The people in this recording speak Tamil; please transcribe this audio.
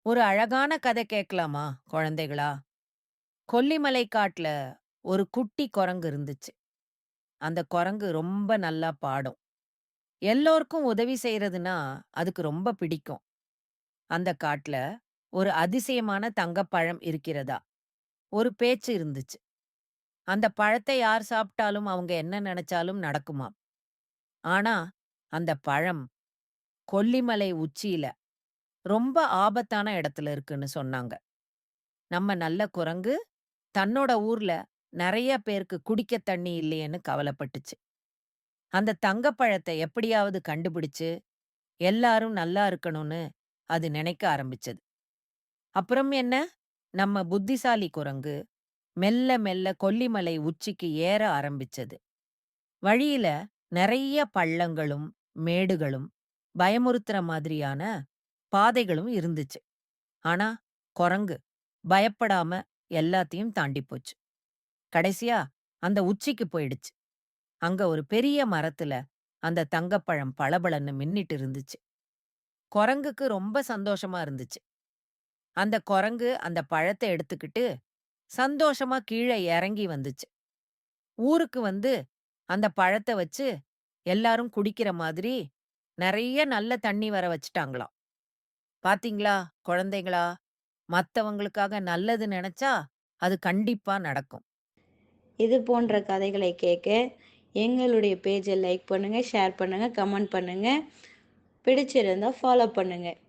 ஒரு அழகான கதை கேட்கலாமா குழந்தைகளா? கொல்லிமலை காட்டுல ஒரு குட்டி குரங்கு இருந்துச்சு. அந்த குரங்கு ரொம்ப நல்லா பாடும். எல்லோருக்கும் உதவி செய்றதுன்னா அதுக்கு ரொம்ப பிடிக்கும். அந்த காட்டுல ஒரு அதிசயமான தங்கப்பழம் இருக்கிறதா? ஒரு பேச்சு இருந்துச்சு. அந்த பழத்தை யார் சாப்பிட்டாலும் அவங்க என்ன நினைச்சாலும் நடக்குமாம். ஆனா அந்த பழம் கொல்லிமலை உச்சியில ரொம்ப ஆபத்தான இடத்துல இருக்குன்னு சொன்னாங்க. நம்ம நல்ல குரங்கு தன்னோட ஊர்ல நெறைய பேருக்கு குடிக்க தண்ணி இல்லையேன்னு கவலைப்பட்டுச்சு. அந்த தங்கப்பழத்த எப்படியாவது கண்டுபிடிச்சு, எல்லாரும் நல்லா இருக்கணும்னு அது நினைக்க ஆரம்பிச்சது. அப்புறம் என்ன? நம்ம புத்திசாலி குரங்கு மெல்ல மெல்ல கொல்லிமலை உச்சிக்கு ஏற ஆரம்பிச்சது. வழியில நெறைய பள்ளங்களும், மேடுகளும், பயமுறுத்துற மாதிரியான பாதைகளும் இருந்துச்சு. ஆனா, குரங்கு பயப்படாம எல்லாத்தையும் தாண்டி போச்சு. கடைசியா அந்த உச்சிக்கு போயிடுச்சு. அங்க ஒரு பெரிய மரத்துல அந்த தங்கப்பழம் பளபளன்னு மின்னிட்டு இருந்துச்சு. குரங்குக்கு ரொம்ப சந்தோஷமா இருந்துச்சு. அந்த குரங்கு அந்த பழத்த எடுத்துக்கிட்டு சந்தோஷமா கீழ இறங்கி வந்துச்சு. ஊருக்கு வந்து அந்த பழத்த வச்சு எல்லாரும் குடிக்கிற மாதிரி நெறைய நல்ல தண்ணி வர வச்சுட்டாங்களாம். பாத்தீங்களா குழந்தைகளா? மத்தவங்களுக்காக நல்லது நெனச்சா அது கண்டிப்பா நடக்கும். இது போன்ற கதைகளை கேட்க எங்களுடைய பேஜை லைக் பண்ணுங்கள், ஷேர் பண்ணுங்கள், கமெண்ட் பண்ணுங்கள். பிடிச்சிருந்தா ஃபாலோ பண்ணுங்கள்.